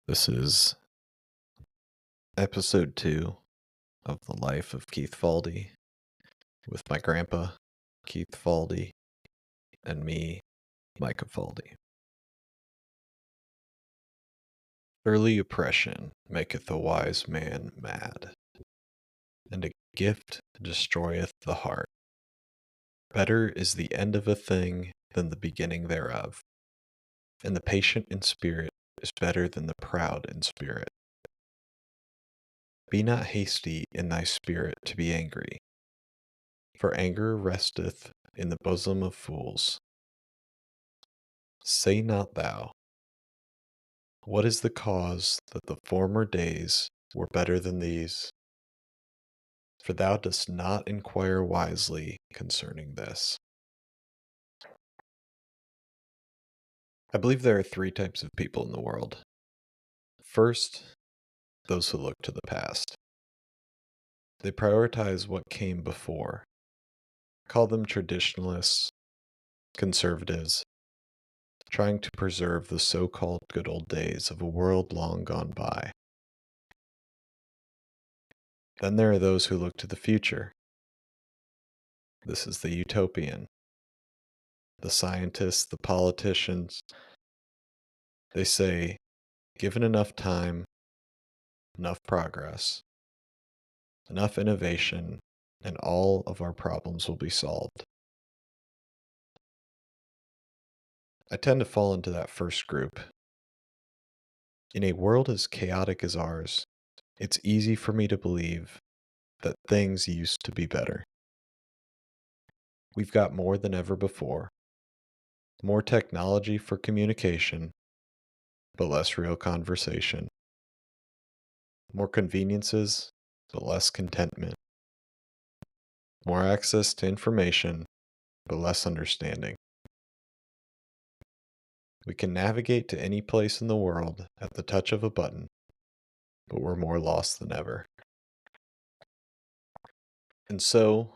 This is episode 2 of the life of Keith Faldy with my grandpa, Keith Faldy, and me, Micah Faldy. Early oppression maketh a wise man mad, and a gift destroyeth the heart. Better is the end of a thing than the beginning thereof, and the patient in spirit is better than the proud in spirit. Be not hasty in thy spirit to be angry, for anger resteth in the bosom of fools. Say not thou, what is the cause that the former days were better than these? For thou dost not inquire wisely concerning this. I believe there are 3 types of people in the world. First, those who look to the past. They prioritize what came before. Call them traditionalists, conservatives, trying to preserve the so-called good old days of a world long gone by. Then there are those who look to the future. This is the utopian. The scientists, the politicians, they say, given enough time, enough progress, enough innovation, and all of our problems will be solved. I tend to fall into that first group. In a world as chaotic as ours, it's easy for me to believe that things used to be better. We've got more than ever before, more technology for communication, but less real conversation, more conveniences, but less contentment, more access to information, but less understanding. We can navigate to any place in the world at the touch of a button, but we're more lost than ever. And so,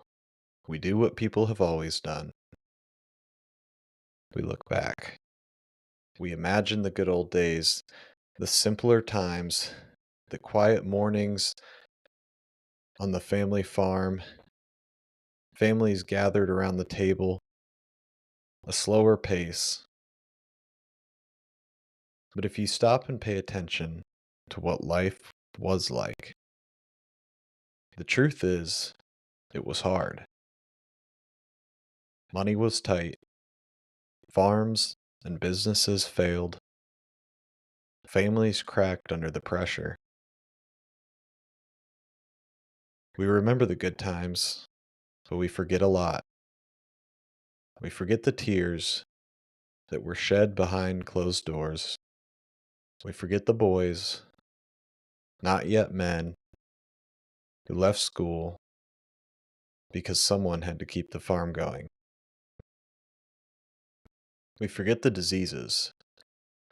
we do what people have always done. We look back. We imagine the good old days, the simpler times, the quiet mornings on the family farm, families gathered around the table, a slower pace. But if you stop and pay attention to what life was like, the truth is, it was hard. Money was tight. Farms and businesses failed. Families cracked under the pressure. We remember the good times, but we forget a lot. We forget the tears that were shed behind closed doors. We forget the boys, not yet men, who left school because someone had to keep the farm going. We forget the diseases,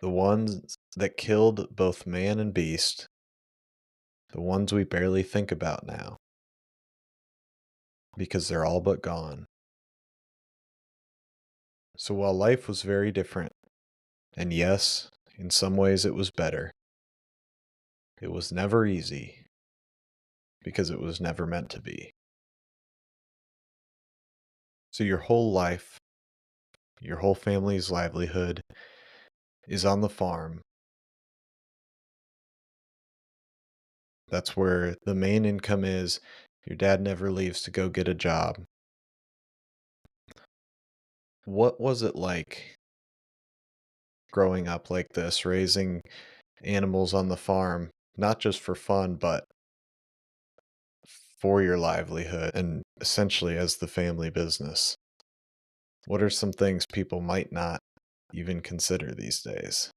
the ones that killed both man and beast, the ones we barely think about now, because they're all but gone. So while life was very different, and yes, in some ways it was better, it was never easy, because it was never meant to be. So your whole life, your whole family's livelihood is on the farm. That's where the main income is. Your dad never leaves to go get a job. What was it like growing up like this, raising animals on the farm, not just for fun, but for your livelihood and essentially as the family business? What are some things people might not even consider these days?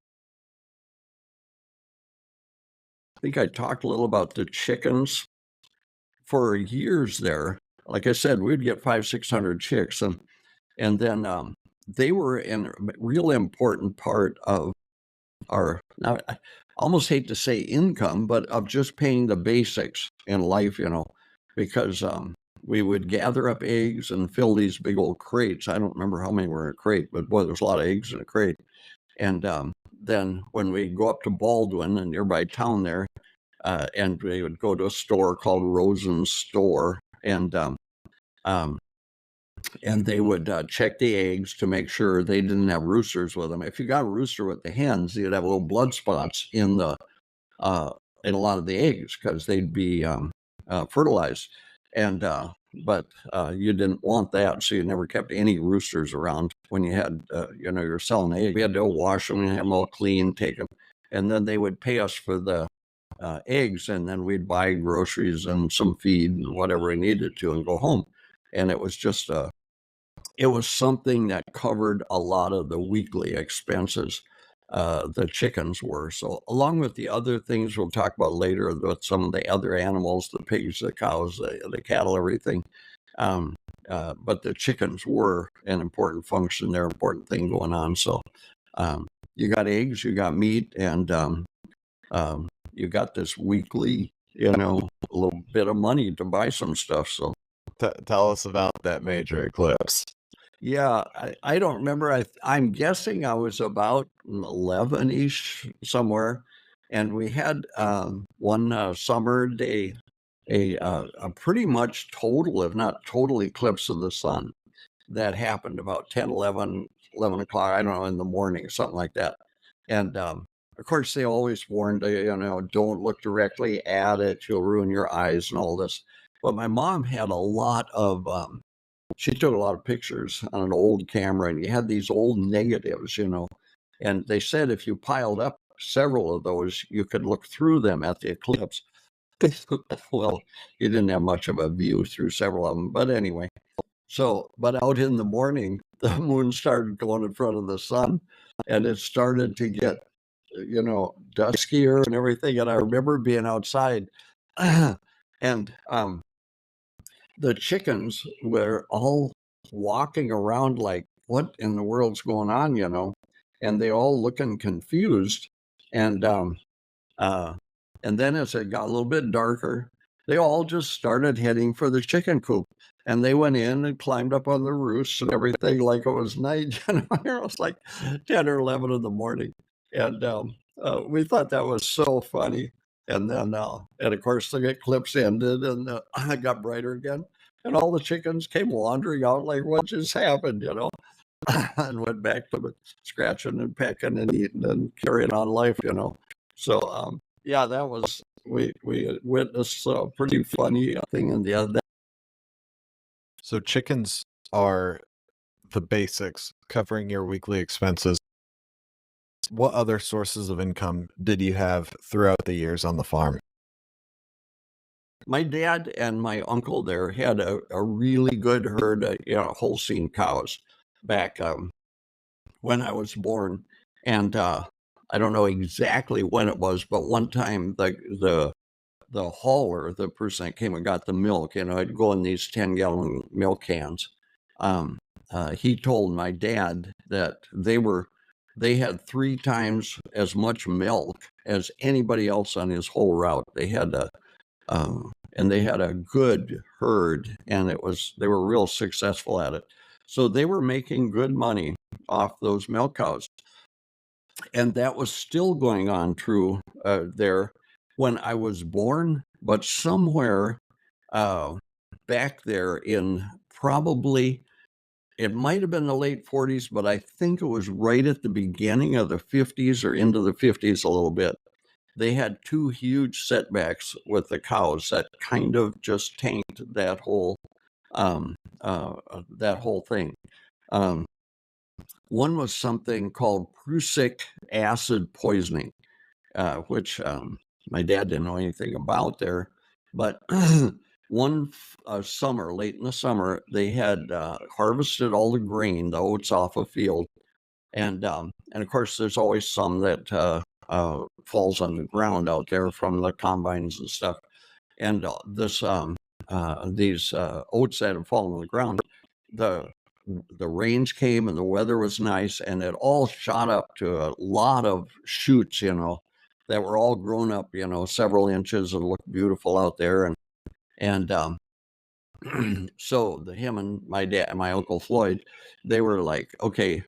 I think I talked a little about the chickens. For years there, like I said, we'd get 500, 600 chicks, and then they were a real important part of our, now I almost hate to say income, but of just paying the basics in life, because we would gather up eggs and fill these big old crates. I don't remember how many were in a crate, but boy, there's a lot of eggs in a crate. And then when we go up to Baldwin, a nearby town there, and we would go to a store called Rosen's Store, um, and they would check the eggs to make sure they didn't have roosters with them. If you got a rooster with the hens, you'd have little blood spots in a lot of the eggs because they'd be fertilized. And but you didn't want that, so you never kept any roosters around when you had you're selling eggs. We had to wash them and have them all clean, take them, and then they would pay us for the eggs, and then we'd buy groceries and some feed and whatever we needed to, and go home. And it was just it was something that covered a lot of the weekly expenses. The chickens were. So along with the other things we'll talk about later, with some of the other animals, the pigs, the cows, the cattle, everything. But the chickens were an important function. They're an important thing going on. So you got eggs, you got meat, and you got this weekly, a little bit of money to buy some stuff. So Tell us about that major eclipse. yeah, I don't remember. I'm guessing I was about 11-ish somewhere, and we had one summer day a pretty much total, if not total, eclipse of the sun that happened about 10, 11 o'clock, I don't know, in the morning, something like that. And of course, they always warned, don't look directly at it, you'll ruin your eyes and all this. But my mom had a lot of she took a lot of pictures on an old camera, and you had these old negatives, and they said if you piled up several of those, you could look through them at the eclipse. Well, you didn't have much of a view through several of them, but anyway. So, but out in the morning, the moon started going in front of the sun, and it started to get, duskier and everything. And I remember being outside, and the chickens were all walking around like, what in the world's going on, and they all looking confused. And and then as it got a little bit darker, they all just started heading for the chicken coop. And they went in and climbed up on the roofs and everything like it was night. It was like 10 or 11 in the morning. And we thought that was so funny. And then, and of course, the eclipse ended, and it got brighter again. And all the chickens came wandering out like, what just happened, and went back to scratching and pecking and eating and carrying on life. So, yeah, that was, we witnessed a pretty funny thing in the other. So chickens are the basics covering your weekly expenses. What other sources of income did you have throughout the years on the farm? My dad and my uncle there had a really good herd of Holstein cows back when I was born. And I don't know exactly when it was, but one time the hauler, the person that came and got the milk, I'd go in these 10-gallon milk cans. He told my dad that they had 3 times as much milk as anybody else on his whole route. They had and they had a good herd, and they were real successful at it. So they were making good money off those milk cows. And that was still going on true there when I was born, but somewhere back there in probably, it might have been the late 40s, but I think it was right at the beginning of the 50s or into the 50s a little bit. They had 2 huge setbacks with the cows that kind of just tanked that whole thing. One was something called prussic acid poisoning, which my dad didn't know anything about there. But one summer, late in the summer, they had harvested all the grain, the oats, off a field. And of course, there's always some that falls on the ground out there from the combines and stuff. And these oats that had fallen on the ground, the rains came and the weather was nice, and it all shot up to a lot of shoots, that were all grown up, several inches, and looked beautiful out there. And So him and my dad, my Uncle Floyd, they were like, okay,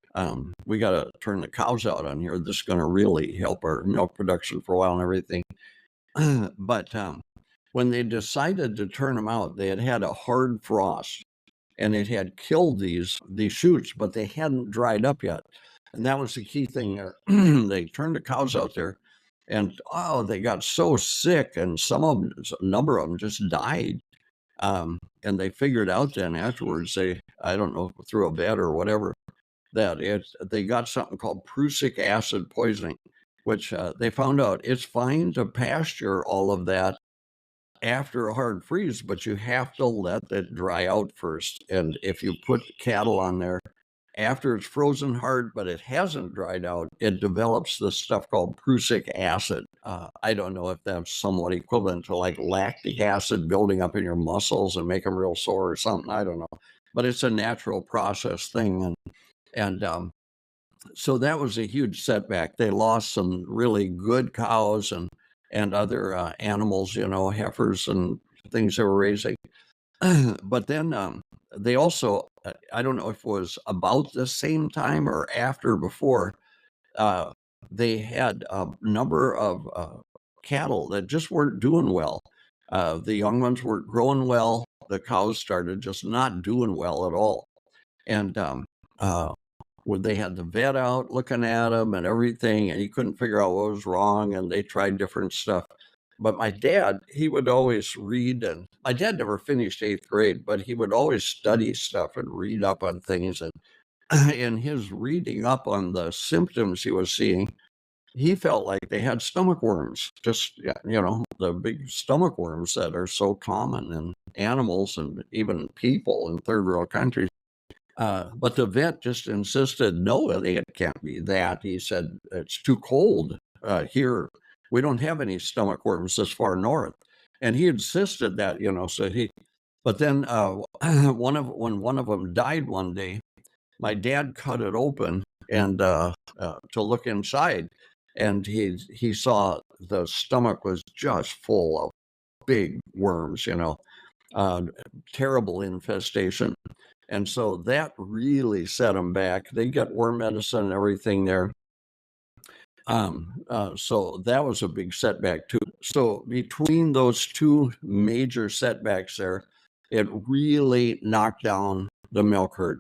we got to turn the cows out on here. This is going to really help our milk production for a while and everything. But when they decided to turn them out, they had had a hard frost and it had killed these shoots, but they hadn't dried up yet. And that was the key thing there. They turned the cows out there and they got so sick, and a number of them just died. And they figured out then afterwards, I don't know, through a vet or whatever, that they got something called prussic acid poisoning, which they found out it's fine to pasture all of that after a hard freeze, but you have to let it dry out first. And if you put cattle on there after it's frozen hard, but it hasn't dried out, it develops this stuff called prussic acid. I don't know if that's somewhat equivalent to like lactic acid building up in your muscles and make them real sore or something. I don't know, but it's a natural process thing. And so that was a huge setback. They lost some really good cows and other animals, heifers and things they were raising. But then they also, I don't know if it was about the same time or after, before, uh, they had a number of cattle that just weren't doing well. The young ones weren't growing well. The cows started just not doing well at all. And uh, when they had the vet out looking at them and everything, and he couldn't figure out what was wrong, and they tried different stuff. But my dad, he would always read, and my dad never finished 8th grade, but he would always study stuff and read up on things. And in his reading up on the symptoms he was seeing, he felt like they had stomach worms, just, the big stomach worms that are so common in animals and even people in third world countries. But the vet just insisted, no, it can't be that. He said, it's too cold here. We don't have any stomach worms this far north. And he insisted that, but then when one of them died one day, my dad cut it open and to look inside. And he saw the stomach was just full of big worms, uh, terrible infestation. And so that really set them back. They got worm medicine and everything there. So that was a big setback too. So between those two major setbacks there, it really knocked down the milk herd.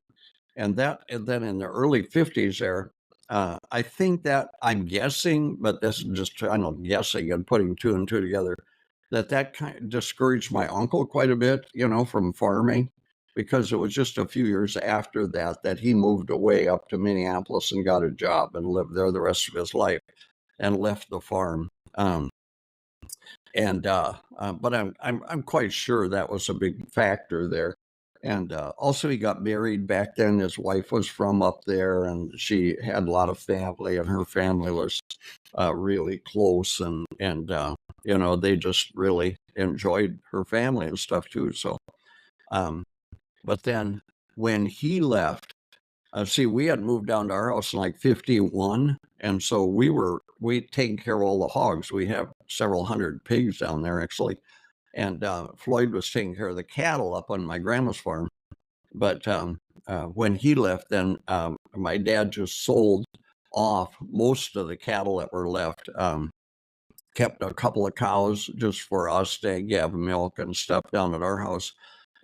And then in the early 50s there, I think that I'm guessing, but this is just, I know, guessing and putting two and two together, that kind of discouraged my uncle quite a bit, from farming, because it was just a few years after that he moved away up to Minneapolis and got a job and lived there the rest of his life and left the farm. But I'm quite sure that was a big factor there. And also, he got married back then. His wife was from up there, and she had a lot of family, and her family was really close, and they just really enjoyed her family and stuff too. So, but then when he left, see, we had moved down to our house in like 51, and so we'd taken care of all the hogs. We have several hundred pigs down there actually. And Floyd was taking care of the cattle up on my grandma's farm. But when he left, then my dad just sold off most of the cattle that were left, kept a couple of cows just for us to give milk and stuff down at our house,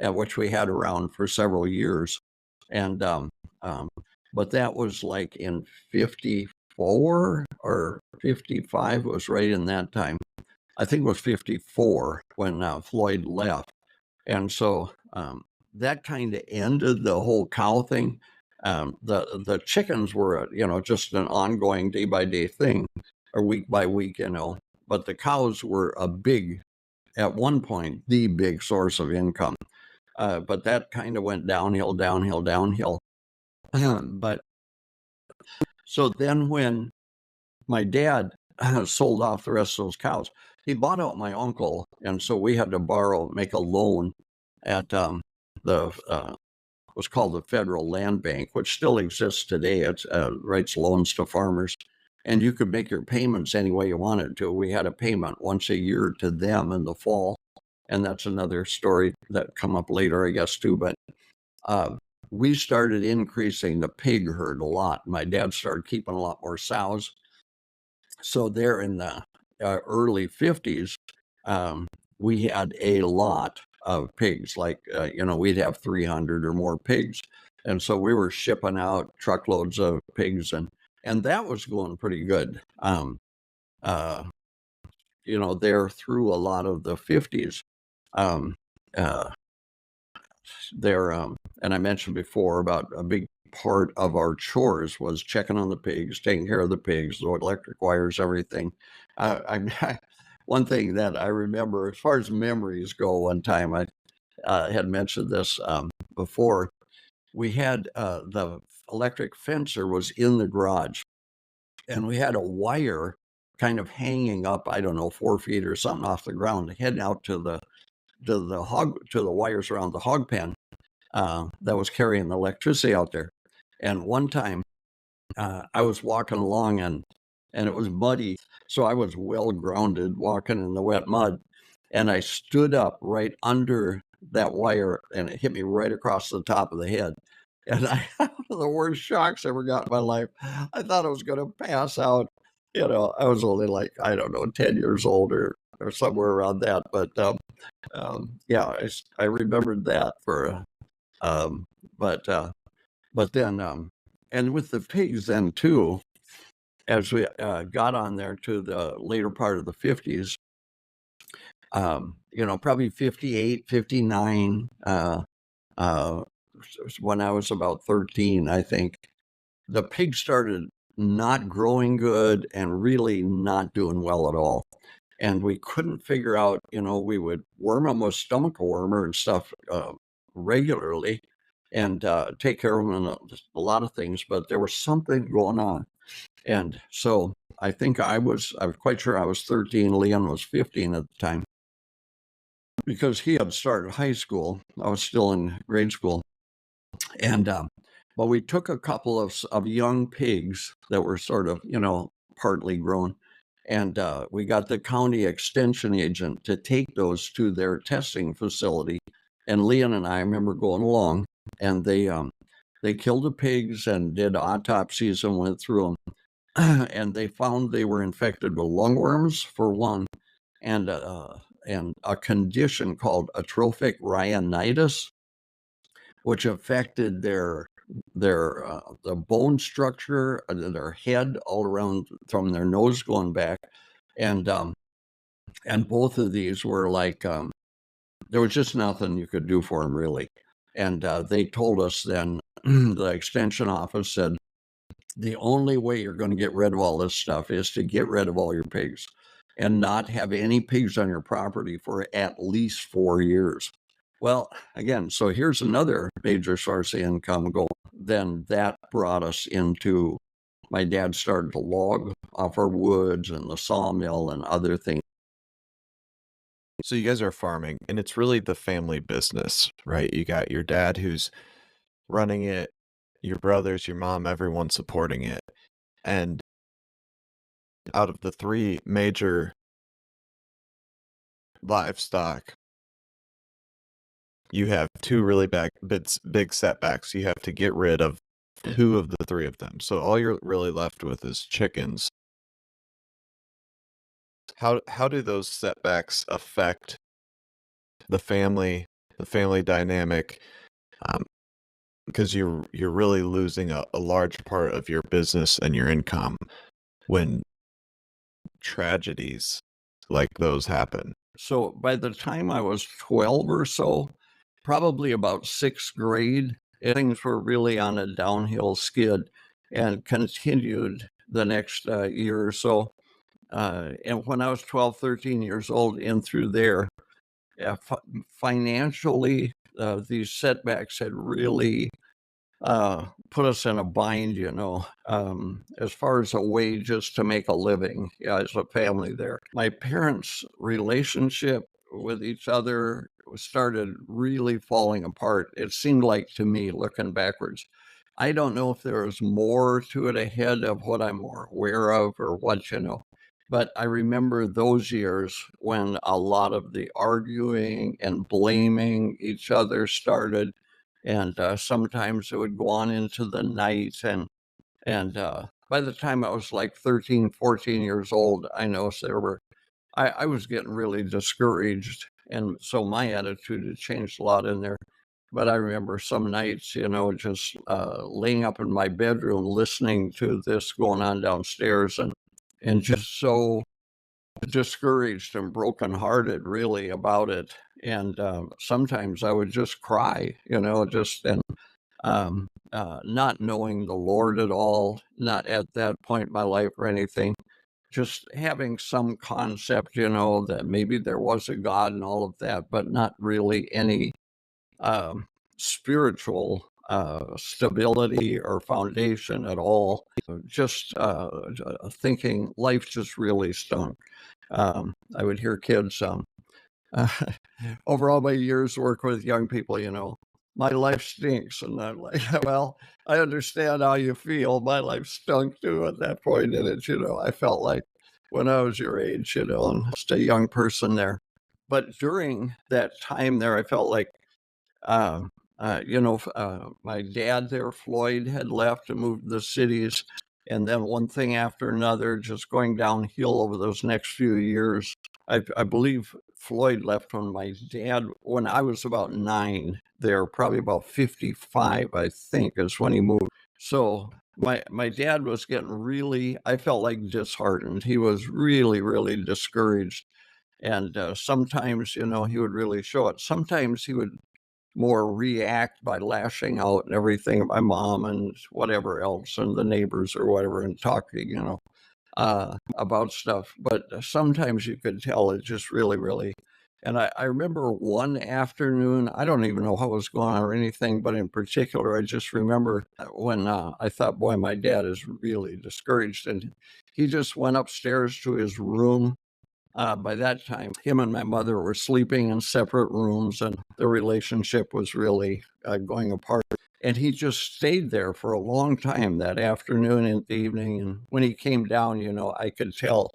which we had around for several years. And but that was like in 54 or 55, it was right in that time. I think it was 54 when Floyd left. And so that kind of ended the whole cow thing. The chickens were, just an ongoing day by day thing, or week by week, but the cows were at one point, the big source of income. But that kind of went downhill, downhill, downhill. But so then when my dad sold off the rest of those cows, he bought out my uncle, and so we had to make a loan at what's called the Federal Land Bank, which still exists today. It writes loans to farmers, and you could make your payments any way you wanted to. We had a payment once a year to them in the fall, and that's another story that come up later, I guess, too. But uh, we started increasing the pig herd a lot. My dad started keeping a lot more sows. So there in the early 50s, um, we had a lot of pigs. Like, we'd have 300 or more pigs. And so we were shipping out truckloads of pigs, and that was going pretty good. Uh, there through a lot of the 50s. Um, uh, there, and I mentioned before about a big part of our chores was checking on the pigs, taking care of the pigs, the electric wires, everything. I one thing that I remember, as far as memories go, one time I had mentioned this before. We had the electric fencer was in the garage, and we had a wire kind of hanging up, I don't know, 4 feet or something off the ground, heading out to the wires around the hog pen that was carrying the electricity out there. And one time I was walking along and it was muddy, so I was well grounded walking in the wet mud, and I stood up right under that wire, and it hit me right across the top of the head. And I one of the worst shocks I ever got in my life. I thought I was going to pass out. I was only like, I don't know, 10 years old or somewhere around that. But yeah, I remembered that for, um, but then, and with the pigs then too, as we got on there to the later part of the 50s, probably 58, 59, uh, when I was about 13, I think, the pigs started not growing good and really not doing well at all. And we couldn't figure out, we would worm them with stomach wormer and stuff regularly and take care of them in a lot of things, but there was something going on. And so I think I was quite sure I was 13. Leon was 15 at the time because he had started high school. I was still in grade school. And, but we took a couple of young pigs that were sort of, partly grown. And we got the county extension agent to take those to their testing facility. And Leon and I remember going along, and they killed the pigs and did autopsies and went through them. And they found they were infected with lungworms for one, and a condition called atrophic rhinitis, which affected the bone structure, their head all around from their nose going back, and both of these were like there was just nothing you could do for them really. And they told us then the extension office said the only way you're going to get rid of all this stuff is to get rid of all your pigs and not have any pigs on your property for at least 4 years. Well, again, so here's another major source of income going. Then that brought us into my dad started to log off our woods and the sawmill and other things. So you guys are farming, and it's really the family business, right? You got your dad who's running it, your brothers, your mom, everyone supporting it. And out of the three major livestock, you have two really big setbacks. You have to get rid of two of the three of them. So all you're really left with is chickens. How do those setbacks affect the family dynamic? Because you're really losing a large part of your business and your income when tragedies like those happen. So by the time I was 12 or so, probably about sixth grade, things were really on a downhill skid and continued the next year or so. And when I was 12, 13 years old, in through there, financially, these setbacks had really put us in a bind, as far as a way just to make a living as a family there. My parents' relationship with each other started really falling apart. It seemed like to me, looking backwards. I don't know if there was more to it ahead of what I'm more aware of or what. But I remember those years when a lot of the arguing and blaming each other started, and sometimes it would go on into the night. And by the time I was like 13, 14 years old, I noticed I was getting really discouraged. And so my attitude had changed a lot in there. But I remember some nights, just laying up in my bedroom listening to this going on downstairs, and just so discouraged and brokenhearted really about it. And sometimes I would just cry, just and not knowing the Lord at all, not at that point in my life or anything, just having some concept, that maybe there was a God and all of that, but not really any um, spiritual stability or foundation at all. Just thinking life just really stunk. I would hear kids uh, over all my years work with young people, my life stinks. And I'm like, well, I understand how you feel. My life stunk too at that point in it. I felt like when I was your age, and just a young person there. But during that time there, I felt like um, my dad there, Floyd, had left and moved to the cities. And then one thing after another, just going downhill over those next few years. I believe Floyd left when I was about 9 there, probably about 55, I think, is when he moved. So my dad was getting really, I felt like disheartened. He was really, really discouraged. And sometimes, he would really show it. Sometimes he would more react by lashing out and everything at my mom and whatever else and the neighbors or whatever and talking, about stuff. But sometimes you could tell it just really, really. And I remember one afternoon, I don't even know what was going on or anything, but in particular, I just remember when I thought, boy, my dad is really discouraged. And he just went upstairs to his room. By that time, him and my mother were sleeping in separate rooms, and the relationship was really going apart. And he just stayed there for a long time that afternoon and the evening. And when he came down, I could tell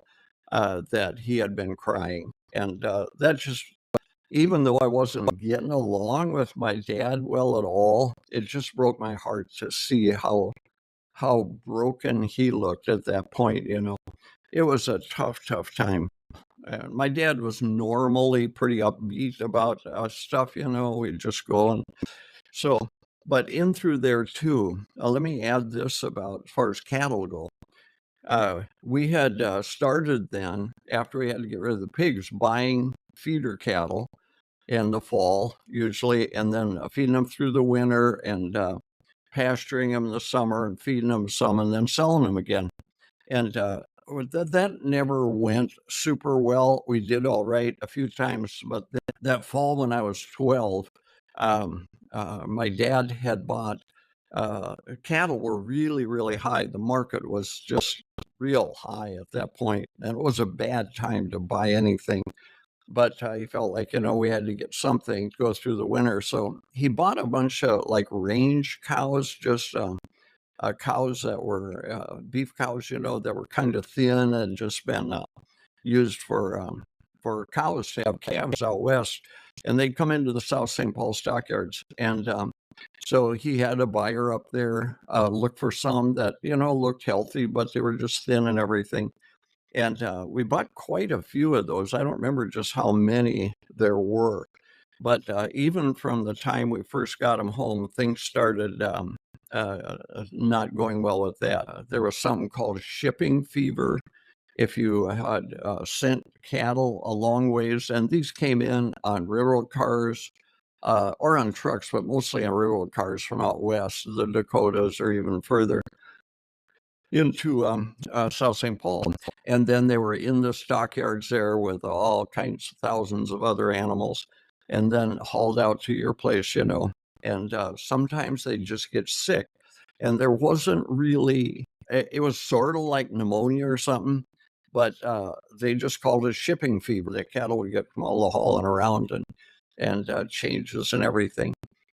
that he had been crying. And that just, even though I wasn't getting along with my dad well at all, it just broke my heart to see how broken he looked at that point. It was a tough, tough time. My dad was normally pretty upbeat about stuff, we'd just go. And so, but in through there too, let me add this about as far as cattle go. We had started then, after we had to get rid of the pigs, buying feeder cattle in the fall, usually, and then feeding them through the winter and pasturing them in the summer and feeding them some and then selling them again. And that never went super well. We did all right a few times, but that fall when I was 12, my dad had bought cattle were really, really high. The market was just real high at that point, and it was a bad time to buy anything. But he felt like, we had to get something to go through the winter. So he bought a bunch of like range cows, just cows that were beef cows, that were kind of thin and just been used for cows to have calves out west. And they'd come into the South St. Paul stockyards. And so he had a buyer up there look for some that, looked healthy, but they were just thin and everything. And we bought quite a few of those. I don't remember just how many there were. But even from the time we first got them home, things started not going well with that. There was something called shipping fever. If you had sent cattle a long ways, and these came in on railroad cars or on trucks, but mostly on railroad cars from out west, the Dakotas or even further into South St. Paul. And then they were in the stockyards there with all kinds of thousands of other animals and then hauled out to your place, and sometimes they just get sick. And there wasn't really, it was sort of like pneumonia or something, but they just called it shipping fever. The cattle would get from all the hauling around and changes and everything.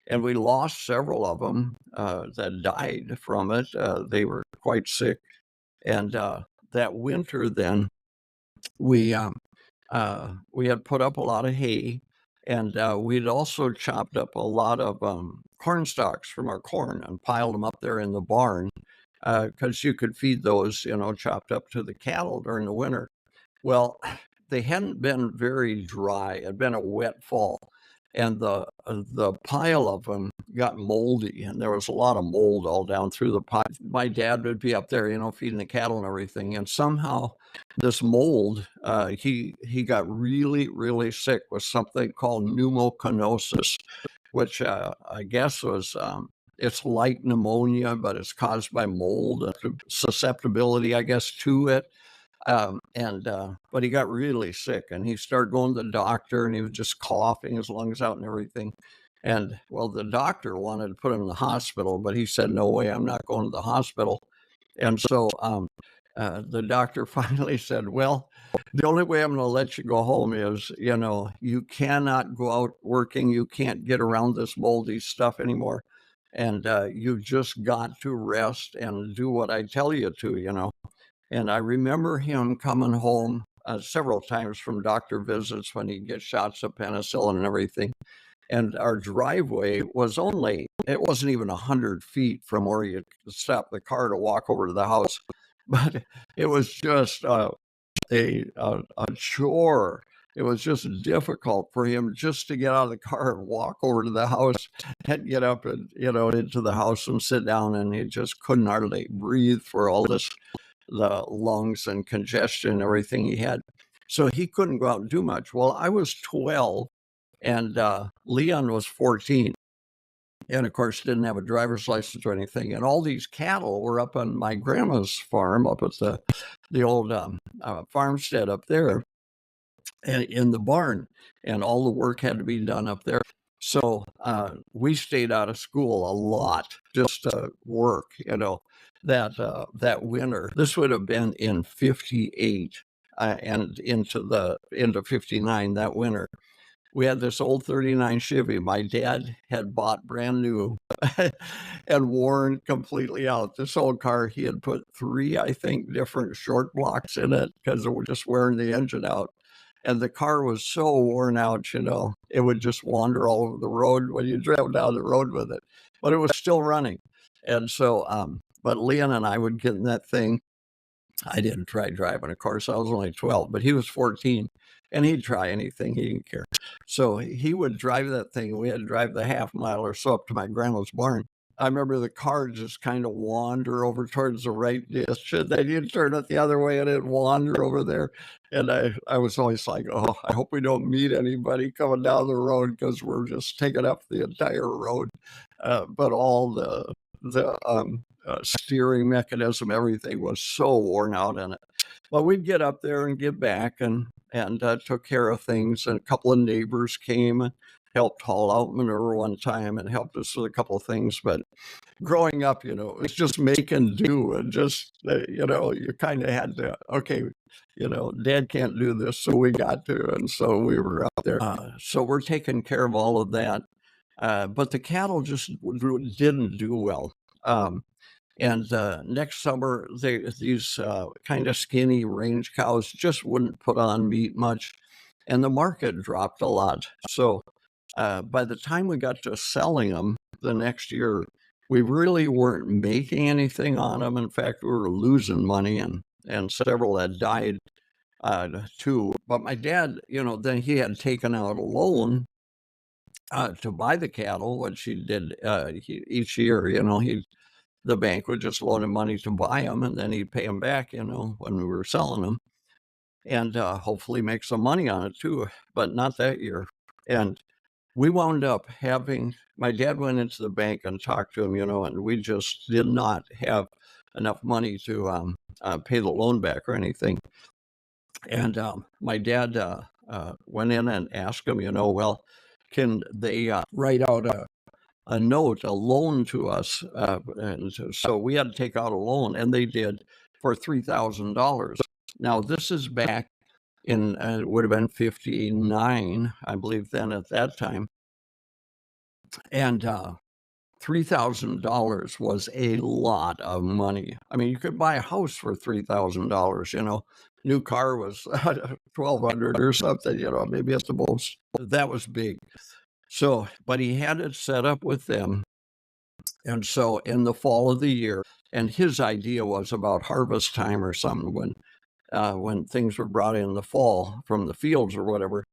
And we lost several of them that died from it. They were quite sick. And that winter then, we we had put up a lot of hay, and we'd also chopped up a lot of corn stalks from our corn and piled them up there in the barn because you could feed those, chopped up to the cattle during the winter. Well, they hadn't been very dry. It had been a wet fall, and the pile of them got moldy, and there was a lot of mold all down through the pile. My dad would be up there, feeding the cattle and everything, and somehow this mold, he got really, really sick with something called pneumoconiosis, which I guess was it's like pneumonia, but it's caused by mold, susceptibility, I guess, to it. But he got really sick, and he started going to the doctor, and he was just coughing his lungs out and everything. And well, the doctor wanted to put him in the hospital, but he said, "No way, I'm not going to the hospital." And so the doctor finally said, "Well, the only way I'm going to let you go home is, you cannot go out working. You can't get around this moldy stuff anymore. And you've just got to rest and do what I tell you to." And I remember him coming home several times from doctor visits when he'd get shots of penicillin and everything. And our driveway it wasn't even 100 feet from where you stop the car to walk over to the house. But it was just a chore. It was just difficult for him just to get out of the car and walk over to the house and get up and, into the house and sit down. And he just couldn't hardly breathe for all this, the lungs and congestion and everything he had. So he couldn't go out and do much. Well, I was 12 and Leon was 14. And of course, didn't have a driver's license or anything. And all these cattle were up on my grandma's farm, up at the old farmstead up there, and in the barn. And all the work had to be done up there. So we stayed out of school a lot, just to work, that winter. This would have been in 58 and into 59 that winter. We had this old 39 Chevy my dad had bought brand new and worn completely out. This old car, he had put 3, I think, different short blocks in it because it was just wearing the engine out. And the car was so worn out, it would just wander all over the road when you drove down the road with it. But it was still running. And so, but Leon and I would get in that thing. I didn't try driving, of course. I was only 12, but he was 14, and he'd try anything. He didn't care. So he would drive that thing. We had to drive the half mile or so up to my grandma's barn. I remember the car just kind of wander over towards the right ditch, and then you'd turn it the other way and it'd wander over there. And I was always like, oh, I hope we don't meet anybody coming down the road because we're just taking up the entire road. But all the steering mechanism, everything was so worn out in it. Well, we'd get up there and get back and took care of things. And a couple of neighbors came and helped haul out manure one time and helped us with a couple of things. But growing up, it was just make and do, and just, you kind of had to, okay, Dad can't do this, so we got to. And so we were out there. So we're taking care of all of that. But the cattle just didn't do well. And next summer, these kind of skinny range cows just wouldn't put on meat much, and the market dropped a lot. So by the time we got to selling them the next year, we really weren't making anything on them. In fact, we were losing money, and several had died too. But my dad, then he had taken out a loan to buy the cattle, which he did each year. The bank would just loan him money to buy them, and then he'd pay them back, when we were selling them, and hopefully make some money on it too, but not that year. And we wound up my dad went into the bank and talked to him, and we just did not have enough money to pay the loan back or anything. And my dad went in and asked him, well, can they write out a note, a loan to us. And so we had to take out a loan, and they did, for $3,000. Now, this is back in, it would have been 59, I believe, then at that time. And $3,000 was a lot of money. I mean, you could buy a house for $3,000, New car was 1,200 or something, maybe at the most. That was big. So, but he had it set up with them. And so in the fall of the year, and his idea was about harvest time or something, when things were brought in the fall from the fields or whatever,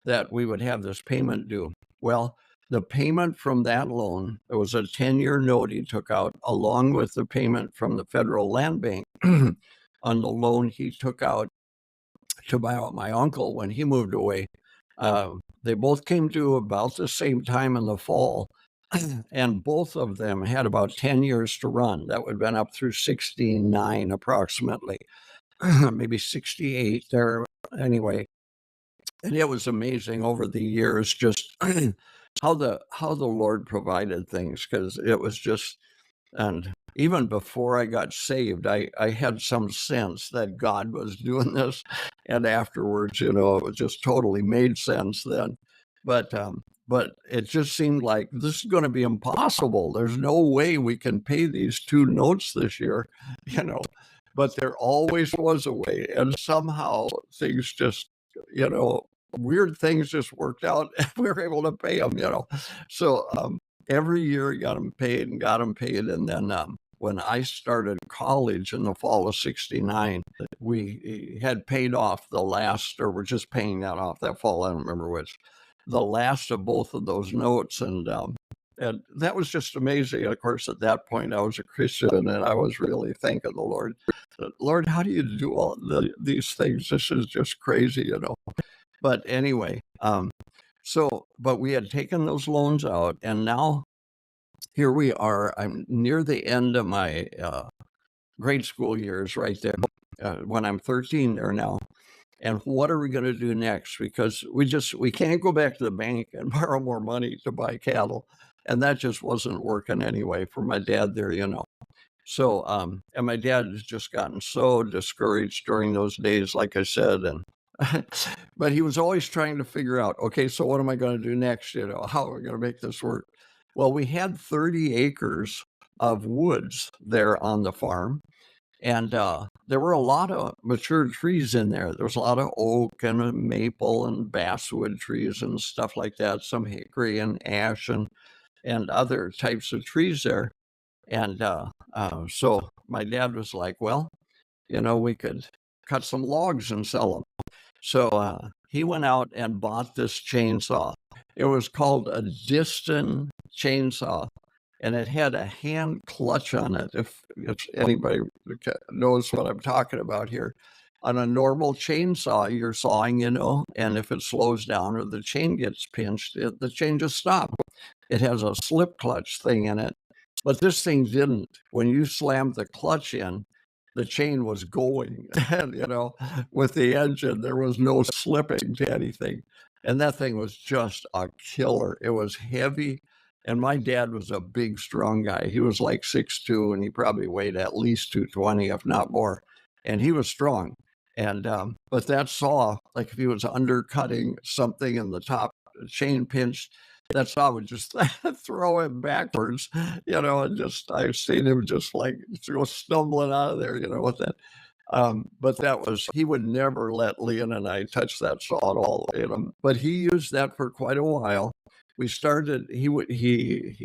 that we would have this payment due. Well, the payment from that loan, it was a 10-year note he took out, along with the payment from the Federal Land Bank on the loan he took out to buy out my uncle when he moved away. They both came due about the same time in the fall, and both of them had about 10 years to run. That would have been up through 69 approximately, maybe 68 there anyway. And it was amazing over the years just how the Lord provided things, because it was just, and even before I got saved, I had some sense that God was doing this, and afterwards, it was just totally made sense then. But it just seemed like this is going to be impossible. There's no way we can pay these two notes this year, you know. But there always was a way, and somehow things just, weird things just worked out, and we were able to pay them. So every year got them paid, and then when I started college in the fall of '69, we had paid off the last, or we're just paying that off that fall. I don't remember which, the last of both of those notes, and that was just amazing. Of course, at that point, I was a Christian, and I was really thanking the Lord. Lord, how do you do all these things? This is just crazy, But anyway, but we had taken those loans out, and now here we are. I'm near the end of my grade school years right there, when I'm 13 there now. And what are we going to do next? Because we can't go back to the bank and borrow more money to buy cattle. And that just wasn't working anyway for my dad there, So, and my dad has just gotten so discouraged during those days, like I said, and but he was always trying to figure out, okay, so what am I going to do next? How are we going to make this work? Well, we had 30 acres of woods there on the farm. And there were a lot of mature trees in there. There was a lot of oak and maple and basswood trees and stuff like that, some hickory and ash and other types of trees there. And so my dad was like, well, we could cut some logs and sell them. So he went out and bought this chainsaw. It was called a Diston chainsaw, and it had a hand clutch on it. If anybody knows what I'm talking about here. On a normal chainsaw, you're sawing, and if it slows down or the chain gets pinched, the chain just stops. It has a slip clutch thing in it, but this thing didn't. When you slammed the clutch in, the chain was going, and, with the engine, there was no slipping to anything. And that thing was just a killer. It was heavy. And my dad was a big, strong guy. He was like 6'2", and he probably weighed at least 220, if not more. And he was strong. And but that saw, like if he was undercutting something and the top chain pinched, that saw would just throw him backwards, and just I've seen him just like go stumbling out of there, with that. But he would never let Leon and I touch that saw at all. But he used that for quite a while. We started, he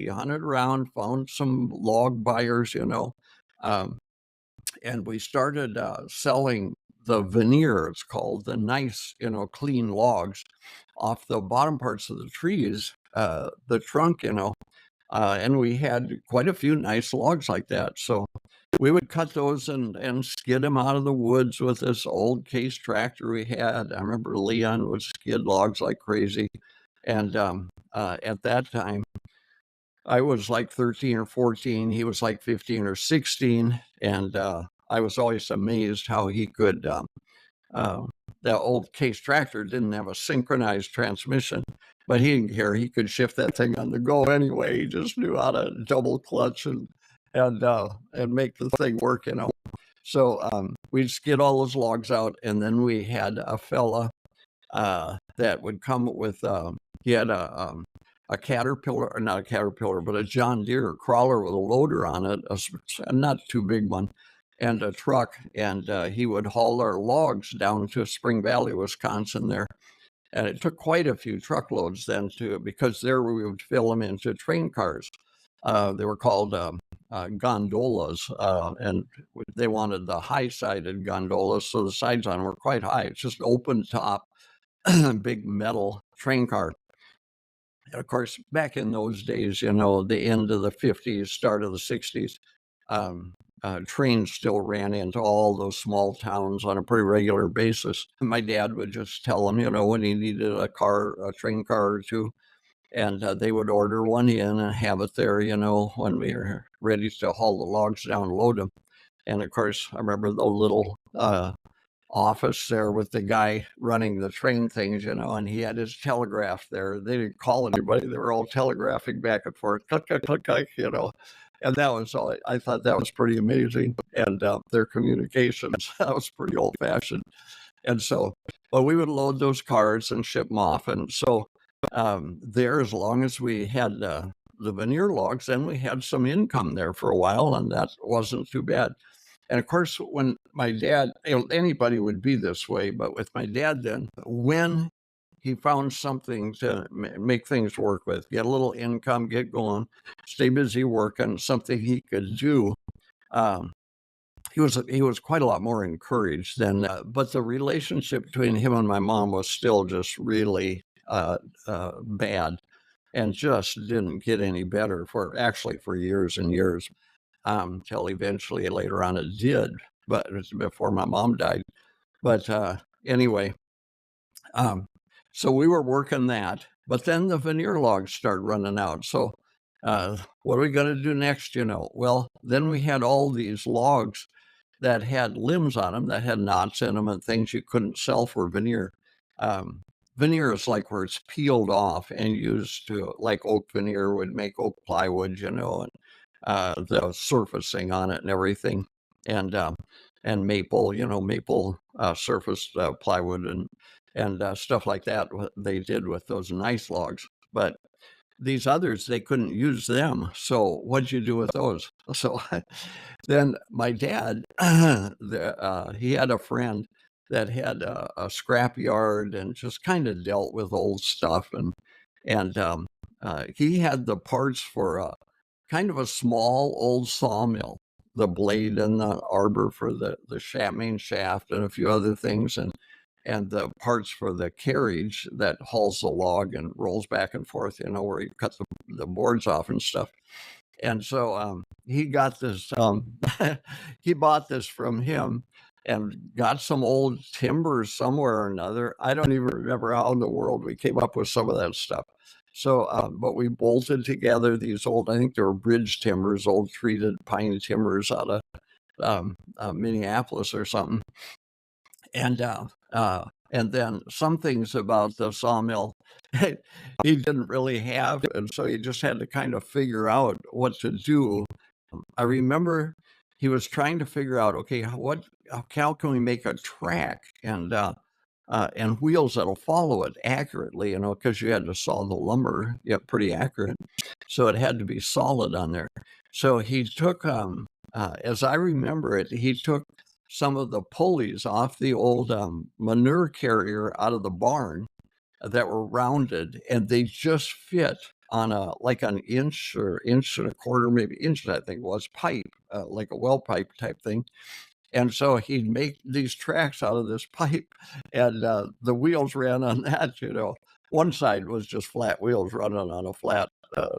hunted around, found some log buyers, and we started selling the veneer, it's called, the nice, clean logs off the bottom parts of the trees, the trunk, and we had quite a few nice logs like that. So we would cut those and skid them out of the woods with this old case tractor we had. I remember Leon would skid logs like crazy. And at that time, I was like 13 or 14. He was like 15 or 16. And I was always amazed how he could, that old case tractor didn't have a synchronized transmission, but he didn't care. He could shift that thing on the go anyway. He just knew how to double clutch and make the thing work, So we'd skid all those logs out, and then we had a fella that would come with, he had a a Caterpillar, or not a Caterpillar, but a John Deere crawler with a loader on it, a not too big one, and a truck, and he would haul our logs down to Spring Valley, Wisconsin there. And it took quite a few truckloads then to, because there we would fill them into train cars. They were called gondolas, and they wanted the high-sided gondolas, so the sides on them were quite high. It's just open top, big metal train car. And of course, back in those days, the end of the 50s, start of the 60s, trains still ran into all those small towns on a pretty regular basis. And my dad would just tell them, when he needed a train car or two, and they would order one in and have it there, when we were ready to haul the logs down, load them. And of course, I remember the little office there with the guy running the train things, and he had his telegraph there. They didn't call anybody. They were all telegraphing back and forth, click, click, click, click, and that was all. I thought that was pretty amazing. And their communications, that was pretty old fashioned. And so, but we would load those cars and ship them off. And so there, as long as we had the veneer logs, then we had some income there for a while, and that wasn't too bad. And of course, when my dad, anybody would be this way, but with my dad then, when he found something to make things work with, get a little income, get going, stay busy working, something he could do, he was quite a lot more encouraged than, but the relationship between him and my mom was still just really bad, and just didn't get any better for years and years. Till eventually later on it did, but it was before my mom died. But anyway, so we were working that, but then the veneer logs started running out. So what are we going to do next? Well, then we had all these logs that had limbs on them, that had knots in them and things you couldn't sell for veneer. Veneer is like where it's peeled off and used to, like oak veneer would make oak plywood, and the surfacing on it and everything, and maple, maple surfaced plywood and stuff like that. What they did with those nice logs, but these others, they couldn't use them. So what'd you do with those? So then my dad, he had a friend that had a scrap yard and just kind of dealt with old stuff, and he had the parts for kind of a small old sawmill, the blade and the arbor for the main shaft and a few other things, and the parts for the carriage that hauls the log and rolls back and forth, where you cut the boards off and stuff. And so he got this, he bought this from him and got some old timber somewhere or another. I don't even remember how in the world we came up with some of that stuff. So, but we bolted together these old, I think they were bridge timbers, old treated pine timbers out of Minneapolis or something. And then some things about the sawmill he didn't really have, and so he just had to kind of figure out what to do. I remember he was trying to figure out, okay, how can we make a track and wheels that'll follow it accurately, because you had to saw the lumber, pretty accurate, so it had to be solid on there. So he took, as I remember it, he took some of the pulleys off the old manure carrier out of the barn that were rounded, and they just fit on like an inch or inch and a quarter, maybe inch, I think it was, pipe, like a well pipe type thing. And so he'd make these tracks out of this pipe, and the wheels ran on that. One side was just flat wheels running on a flat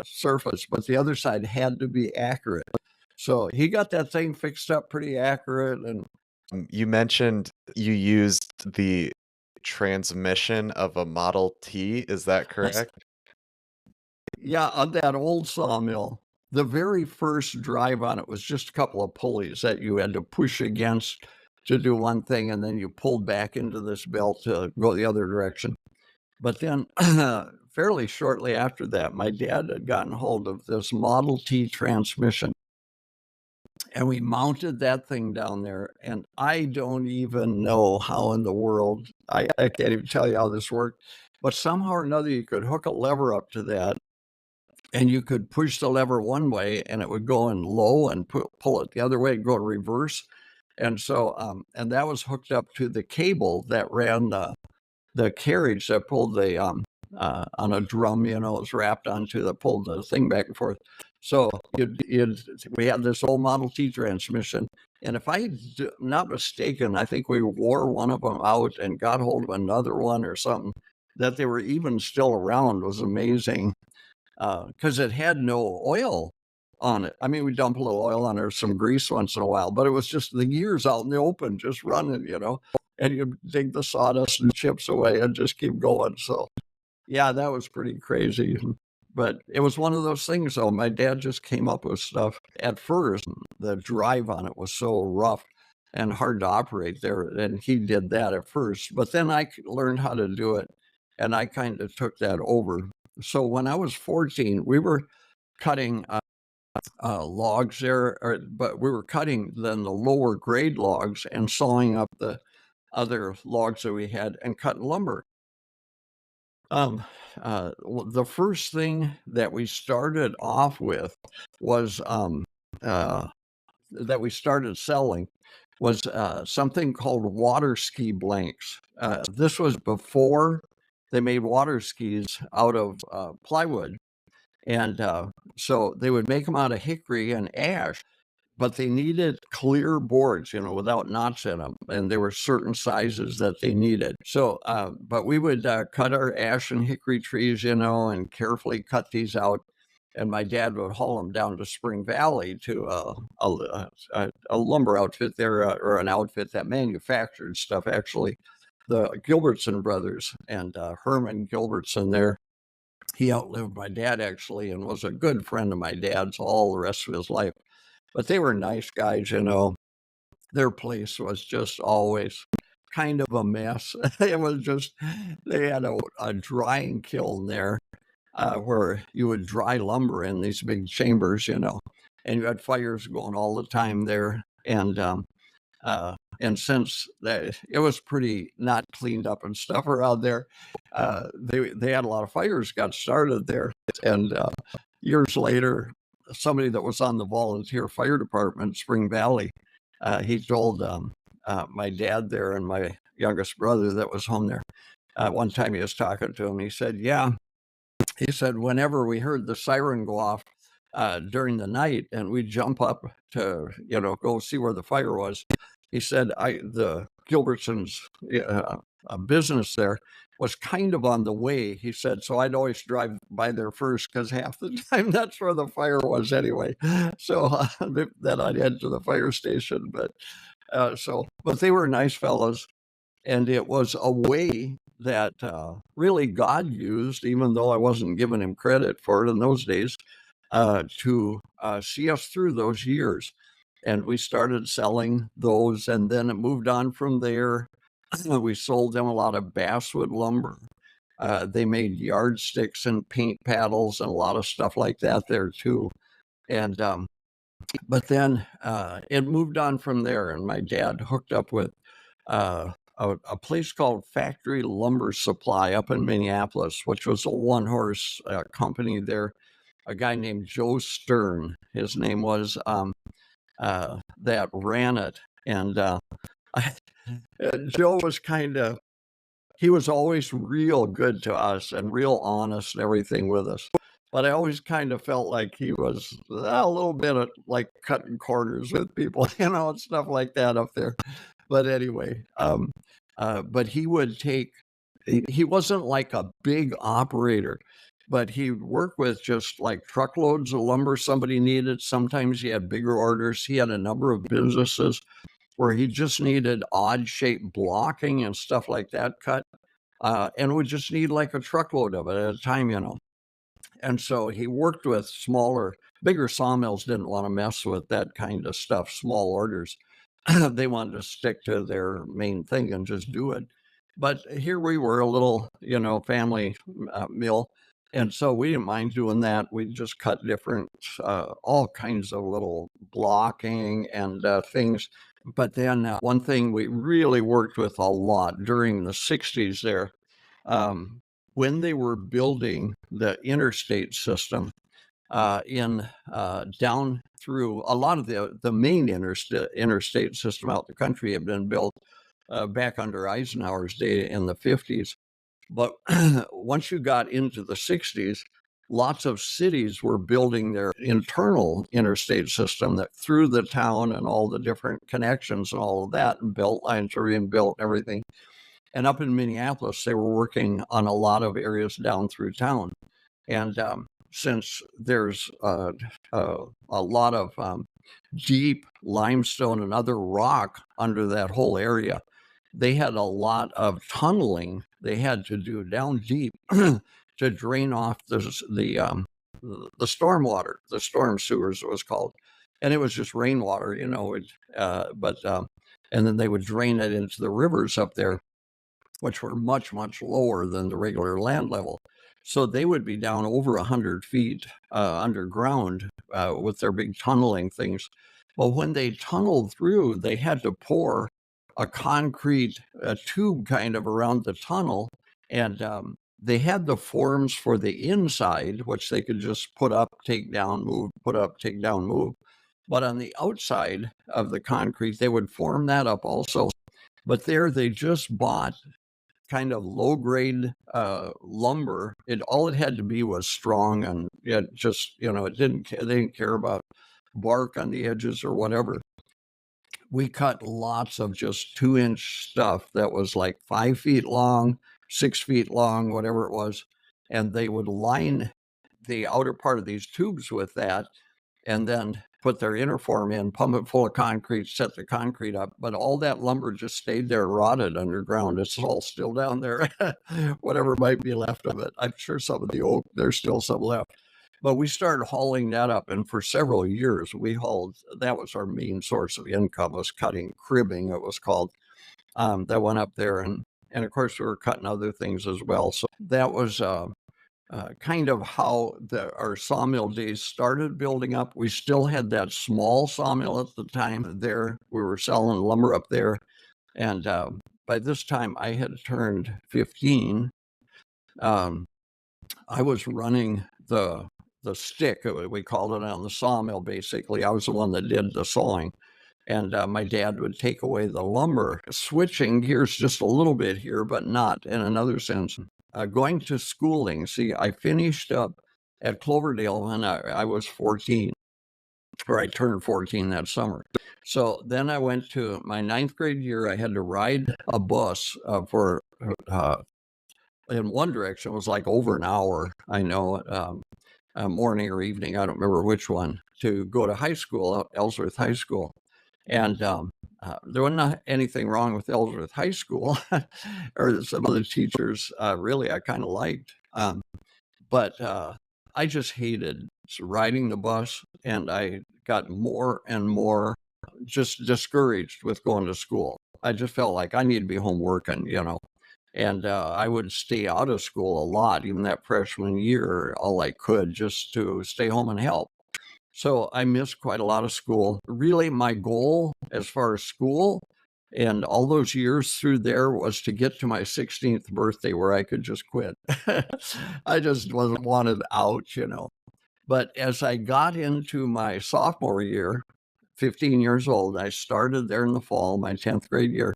surface, but the other side had to be accurate. So he got that thing fixed up pretty accurate. And You mentioned you used the transmission of a Model T, is that correct? yeah, on that old sawmill, the very first drive on it was just a couple of pulleys that you had to push against to do one thing, and then you pulled back into this belt to go the other direction. But then, fairly shortly after that, my dad had gotten hold of this Model T transmission, and we mounted that thing down there. And I don't even know how in the world, I can't even tell you how this worked, but somehow or another, you could hook a lever up to that and you could push the lever one way and it would go in low, and pull it the other way and go in reverse. And so, and that was hooked up to the cable that ran the carriage that pulled the on a drum, it was wrapped onto that pulled the thing back and forth. So we had this old Model T transmission, and if I'm not mistaken, I think we wore one of them out and got hold of another one or something. That they were even still around was amazing, because it had no oil on it. I mean, we dump a little oil on there, some grease once in a while, but it was just the gears out in the open, just running, and you dig the sawdust and chips away and just keep going. So, yeah, that was pretty crazy. But it was one of those things, though. My dad just came up with stuff. At first, the drive on it was so rough and hard to operate there, and he did that at first. But then I learned how to do it, and I kind of took that over. So when I was 14, we were cutting logs there, but we were cutting then the lower grade logs and sawing up the other logs that we had and cutting lumber. The first thing that we started off with was that we started selling was something called water ski blanks. This was before they made water skis out of plywood. And so they would make them out of hickory and ash, but they needed clear boards, without knots in them. And there were certain sizes that they needed. So, but we would cut our ash and hickory trees, and carefully cut these out. And my dad would haul them down to Spring Valley to a lumber outfit there, or an outfit that manufactured stuff, actually. The Gilbertson brothers and Herman Gilbertson there. He outlived my dad, actually, and was a good friend of my dad's all the rest of his life. But they were nice guys, Their place was just always kind of a mess. It was just, they had a drying kiln there, where you would dry lumber in these big chambers, and you had fires going all the time there. And since that it was pretty not cleaned up and stuff around there, they had a lot of fires got started there. And years later, somebody that was on the volunteer fire department, Spring Valley, he told my dad there and my youngest brother that was home there. One time he was talking to him. He said, "Yeah," he said, "whenever we heard the siren go off during the night, and we'd jump up to go see where the fire was." He said, the Gilbertsons' business there was kind of on the way. He said, so I'd always drive by there first, because half the time that's where the fire was anyway. So then I'd head to the fire station. But they were nice fellows, and it was a way that really God used, even though I wasn't giving him credit for it in those days, to see us through those years. And we started selling those, and then it moved on from there. We sold them a lot of basswood lumber. They made yardsticks and paint paddles and a lot of stuff like that there too. And but then it moved on from there, and my dad hooked up with a place called Factory Lumber Supply up in Minneapolis, which was a one-horse company there. A guy named Joe Stern, his name was, that ran it. And Joe was he was always real good to us and real honest and everything with us. But I always kind of felt like he was a little bit of like cutting corners with people, and stuff like that up there. But anyway, but he would he wasn't like a big operator, but he worked with just like truckloads of lumber somebody needed. Sometimes he had bigger orders. He had a number of businesses where he just needed odd shaped blocking and stuff like that cut, and would just need like a truckload of it at a time, And so he worked with bigger sawmills didn't want to mess with that kind of stuff, small orders. They wanted to stick to their main thing and just do it. But here we were, a little, family mill. And so we didn't mind doing that. We just cut different, all kinds of little blocking and things. But then one thing we really worked with a lot during the 60s there, when they were building the interstate system, in down through a lot of the main interstate system out the country had been built back under Eisenhower's day in the 50s. But once you got into the 60s, lots of cities were building their internal interstate system that through the town and all the different connections and all of that, and belt lines were being built and everything. And up in Minneapolis, they were working on a lot of areas down through town. And since there's a lot of deep limestone and other rock under that whole area, they had a lot of tunneling they had to do down deep to drain off the stormwater, the storm sewers it was called, and it was just rainwater, and then they would drain it into the rivers up there, which were much, much lower than the regular land level. So they would be down over 100 feet underground with their big tunneling things. Well, when they tunneled through, they had to pour a concrete tube kind of around the tunnel. And they had the forms for the inside, which they could just put up, take down, move, put up, take down, move. But on the outside of the concrete, they would form that up also. But there they just bought kind of low grade lumber. All it had to be was strong, and it just, they didn't care about bark on the edges or whatever. We cut lots of just 2-inch stuff that was like 5 feet long, 6 feet long, whatever it was. And they would line the outer part of these tubes with that, and then put their inner form in, pump it full of concrete, set the concrete up. But all that lumber just stayed there, rotted underground. It's all still down there, whatever might be left of it. I'm sure some of the oak, there's still some left. But we started hauling that up, and for several years that was our main source of income, was cutting cribbing, it was called, that went up there. And of course we were cutting other things as well. So that was kind of how our sawmill days started building up. We still had that small sawmill at the time there. We were selling lumber up there. And by this time I had turned 15. I was running the stick, we called it, on the sawmill. Basically, I was the one that did the sawing. And my dad would take away the lumber. Switching gears just a little bit here, but not in another sense. Going to schooling. See, I finished up at Cloverdale when I was 14, or I turned 14 that summer. So then I went to my 9th grade year. I had to ride a bus for, in one direction, it was like over an hour, I know, morning or evening, I don't remember which one, to go to high school, Ellsworth High School. And there wasn't anything wrong with Ellsworth High School or some of the teachers, really, I kind of liked. But I just hated riding the bus, and I got more and more just discouraged with going to school. I just felt like I need to be home working, and I would stay out of school a lot, even that freshman year, all I could, just to stay home and help. So I missed quite a lot of school. Really, my goal as far as school and all those years through there was to get to my 16th birthday where I could just quit. I just wasn't wanted out, But as I got into my sophomore year, 15 years old, I started there in the fall, my 10th grade year.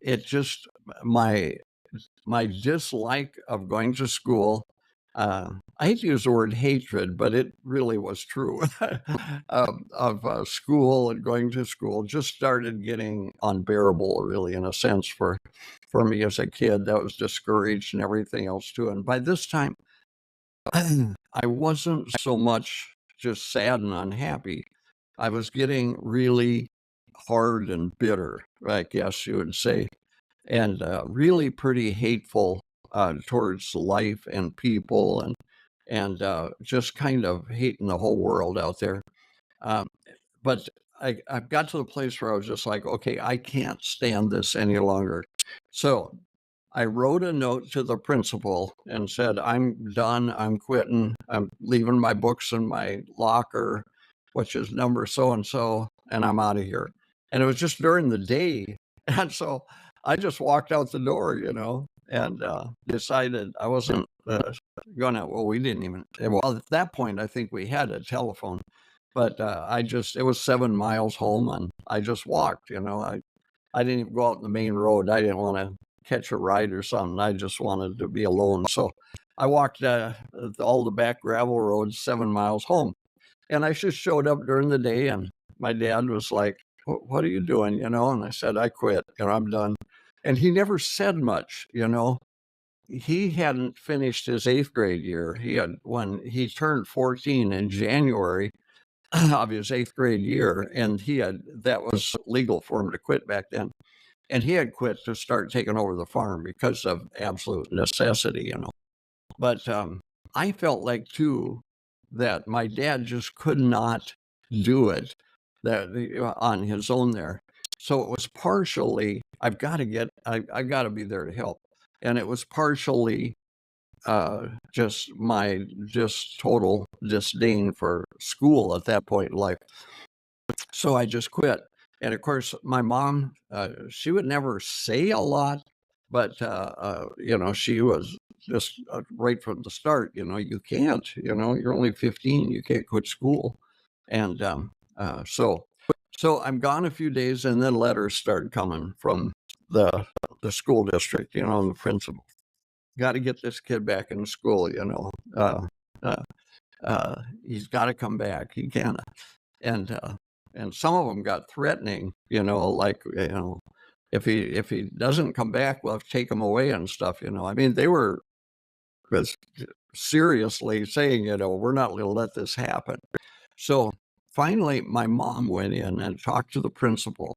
It just, my dislike of going to school, I hate to use the word hatred, but it really was true, of school and going to school just started getting unbearable, really, in a sense, for me as a kid that was discouraged and everything else too. And by this time, I wasn't so much just sad and unhappy. I was getting really hard and bitter, I guess you would say, and really pretty hateful towards life and people, and just kind of hating the whole world out there. Um, but I've got to the place where I was just like, okay, I can't stand this any longer. So I wrote a note to the principal and said, I'm done. I'm quitting. I'm leaving my books in my locker, which is number so and so, and I'm out of here. And it was just during the day. And so I just walked out the door, and decided I wasn't going out. Well, we didn't even. Well, at that point, I think we had a telephone, but it was 7 miles home, and I just walked. I didn't even go out on the main road. I didn't want to catch a ride or something. I just wanted to be alone. So I walked all the back gravel roads 7 miles home. And I just showed up during the day, and my dad was like, What are you doing? And I said, I quit. I'm done. And he never said much. He hadn't finished his 8th grade year. When he turned 14 in January of his 8th grade year, and that was legal for him to quit back then. And he had quit to start taking over the farm because of absolute necessity. But I felt like too that my dad just could not do it on his own there. So it was partially I got to be there to help, and it was partially just total disdain for school at that point in life. So I just quit. And of course, my mom, she would never say a lot, but she was just right from the start. You can't. You're only 15. You can't quit school. And so I'm gone a few days, and then letters started coming from the school district. And the principal. Got to get this kid back in school. Uh, he's got to come back. He can't. And and some of them got threatening, like, if he doesn't come back, we'll have to take him away and stuff. I mean, they were seriously saying, we're not going to let this happen. So finally, my mom went in and talked to the principal,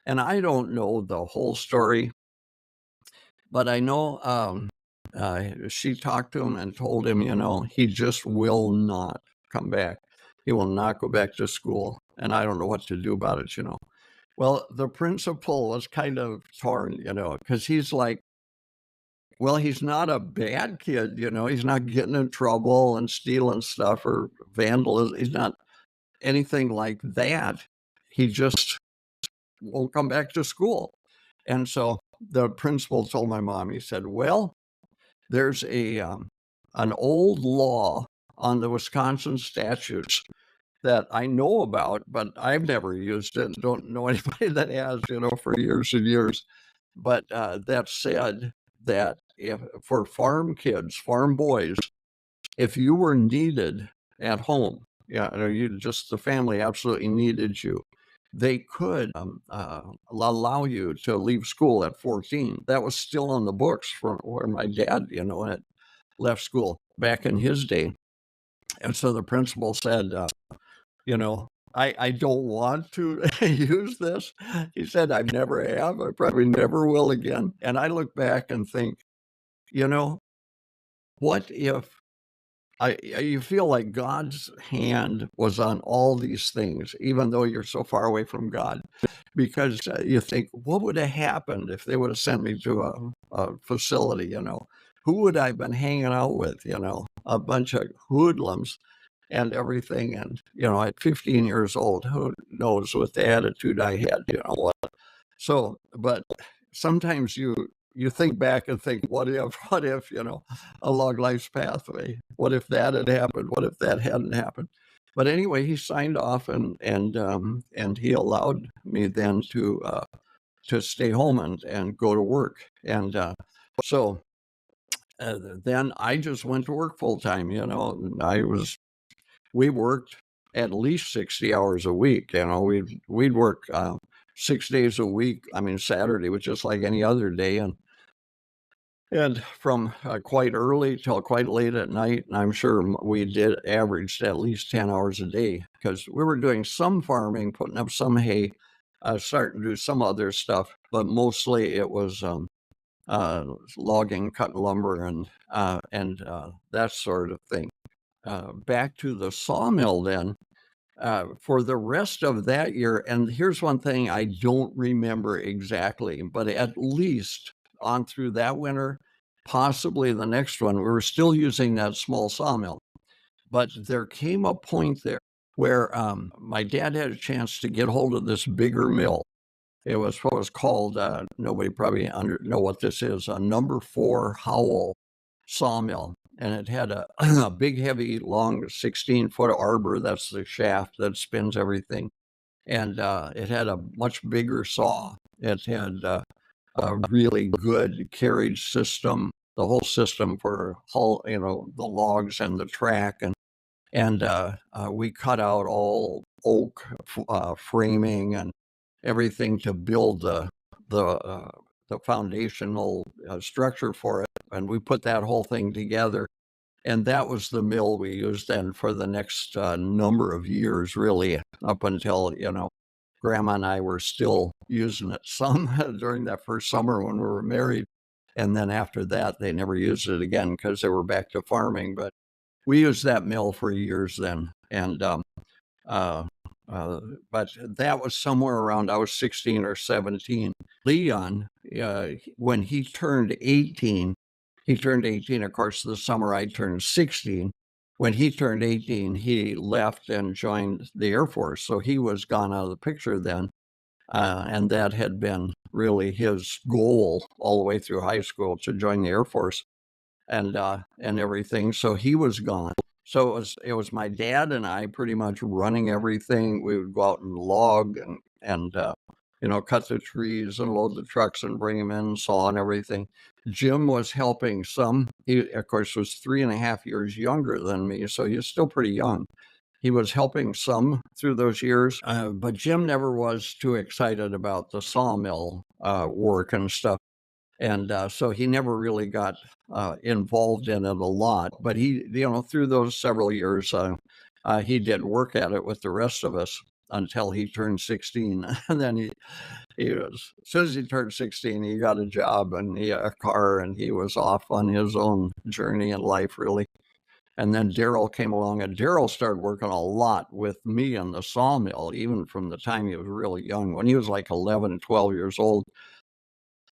and I don't know the whole story, but I know she talked to him and told him, he just will not come back. He will not go back to school, and I don't know what to do about it. Well, the principal was kind of torn, because he's like, well, he's not a bad kid, he's not getting in trouble and stealing stuff or vandalism. He's not anything like that. He just won't come back to school. And so the principal told my mom, he said, well, there's an old law on the Wisconsin statutes that I know about, but I've never used it. Don't know anybody that has, for years and years. But that said that if for farm kids, farm boys, if you were needed at home, the family absolutely needed you, they could allow you to leave school at 14. That was still on the books for where my dad, had left school back in his day. And so the principal said, I don't want to use this. He said, I never have. I probably never will again. And I look back and think, what if you feel like God's hand was on all these things, even though you're so far away from God, because you think, what would have happened if they would have sent me to a facility? Who would I have been hanging out with? A bunch of hoodlums and everything. And, at 15 years old, who knows what the attitude I had, what? So, but sometimes you think back and think, what if, along life's pathway, what if that had happened? What if that hadn't happened? But anyway, he signed off, and he allowed me then to stay home and go to work. And so then I just went to work full time. We worked at least 60 hours a week. We'd work 6 days a week. I mean, Saturday was just like any other day. And from quite early till quite late at night. And I'm sure we did averaged at least 10 hours a day, because we were doing some farming, putting up some hay, starting to do some other stuff, but mostly it was logging, cutting lumber, and that sort of thing. Back to the sawmill then, for the rest of that year. And here's one thing I don't remember exactly, but at least on through that winter, possibly the next one, we were still using that small sawmill. But there came a point there where my dad had a chance to get hold of this bigger mill. It was what was called, nobody probably know what this is, a number 4 Howell sawmill. and it had a, a big, heavy, long 16-foot arbor. That's the shaft that spins everything. And it had a much bigger saw. It had a really good carriage system, the whole system for haul, the logs and the track, and we cut out all oak framing and everything to build the the foundational structure for it, and we put that whole thing together. And that was the mill we used then for the next number of years, really, up until Grandma and I were still using it some during that first summer when we were married. And then after that, they never used it again because they were back to farming. But we used that mill for years then. And uh, uh, but that was somewhere around, I was 16 or 17. Leon, when he turned 18, of course, the summer I turned 16. When he turned 18, he left and joined the Air Force. So he was gone out of the picture then. And that had been really his goal all the way through high school, to join the Air Force and everything. So he was gone. So it was my dad and I pretty much running everything. We would go out and log and cut the trees and load the trucks and bring them in, saw and everything. Jim was helping some. He, of course, was 3.5 years younger than me, so he was still pretty young. He was helping some through those years, but Jim never was too excited about the sawmill work and stuff. And so he never really got involved in it a lot. But he, through those several years, he did work at it with the rest of us until he turned 16. And then as soon as he turned 16, he got a job and he had a car, and he was off on his own journey in life, really. And then Daryl came along, and Daryl started working a lot with me in the sawmill, even from the time he was really young. When he was like 11, 12 years old,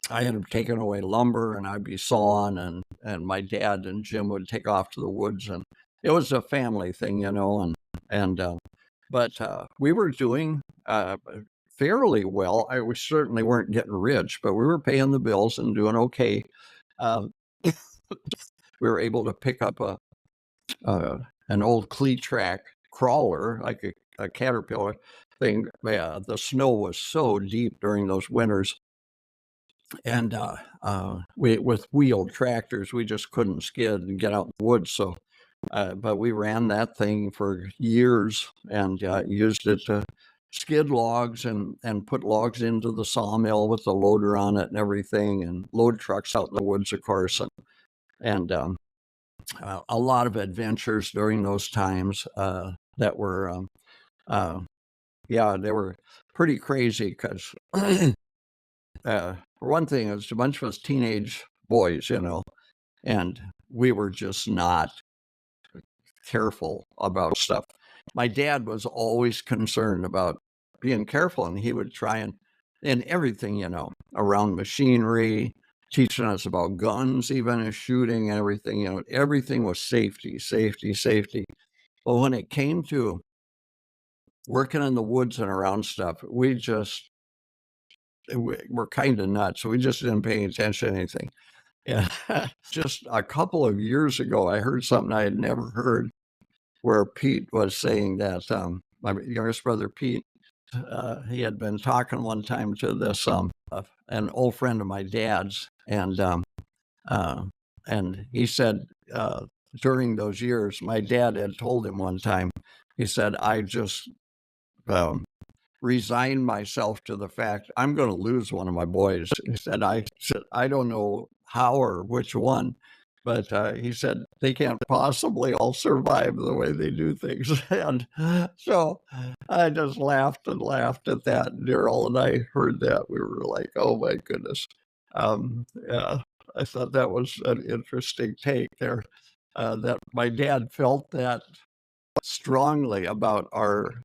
I had him taking away lumber, and I'd be sawing, and my dad and Jim would take off to the woods, and it was a family thing, and but we were doing fairly well. We certainly weren't getting rich, but we were paying the bills and doing okay. Uh, we were able to pick up an old cleat track crawler, like a Caterpillar thing. Yeah, the snow was so deep during those winters, and we with wheeled tractors, we just couldn't skid and get out in the woods. So, but we ran that thing for years and used it to skid logs and put logs into the sawmill with the loader on it and everything, and load trucks out in the woods, of course, and a lot of adventures during those times that were, yeah, they were pretty crazy because. For one thing, it was a bunch of us teenage boys, and we were just not careful about stuff. My dad was always concerned about being careful, and he would try and everything, around machinery, teaching us about guns, even and shooting and everything, everything was safety, safety, safety. But when it came to working in the woods and around stuff, we're kind of nuts. We just didn't pay attention to anything. Yeah. Just a couple of years ago, I heard something I had never heard, where Pete was saying that my youngest brother, Pete, he had been talking one time to this an old friend of my dad's, uh, and he said during those years, my dad had told him one time, he said, I just um, resigned myself to the fact I'm going to lose one of my boys. He said, I don't know how or which one, but he said, they can't possibly all survive the way they do things. And so I just laughed and laughed at that. Daryl and I heard that. We were like, oh my goodness. Yeah, I thought that was an interesting take there. That my dad felt that strongly about our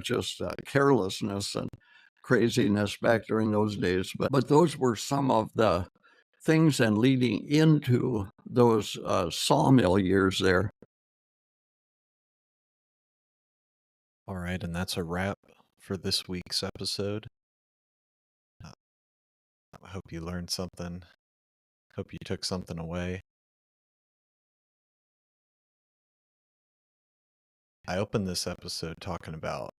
just carelessness and craziness back during those days. But those were some of the things and leading into those sawmill years there. All right, and that's a wrap for this week's episode. Uh, I hope you learned something. Hope you took something away. I opened this episode talking about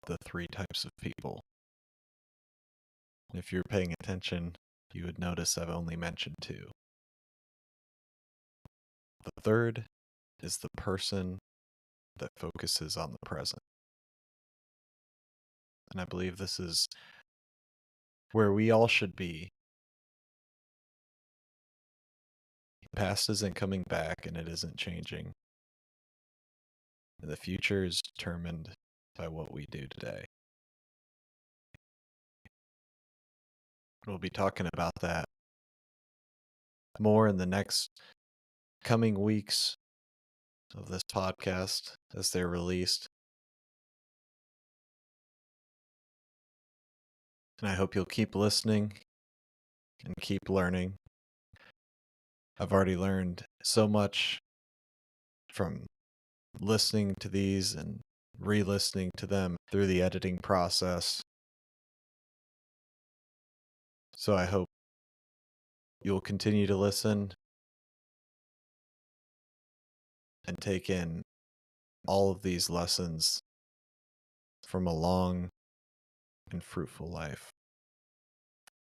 the three types of people. And if you're paying attention, you would notice I've only mentioned two. The third is the person that focuses on the present. And I believe this is where we all should be. The past isn't coming back and it isn't changing. And the future is determined by what we do today. We'll be talking about that more in the next coming weeks of this podcast as they're released. And I hope you'll keep listening and keep learning. I've already learned so much from listening to these and re-listening to them through the editing process. So I hope you'll continue to listen and take in all of these lessons from a long and fruitful life.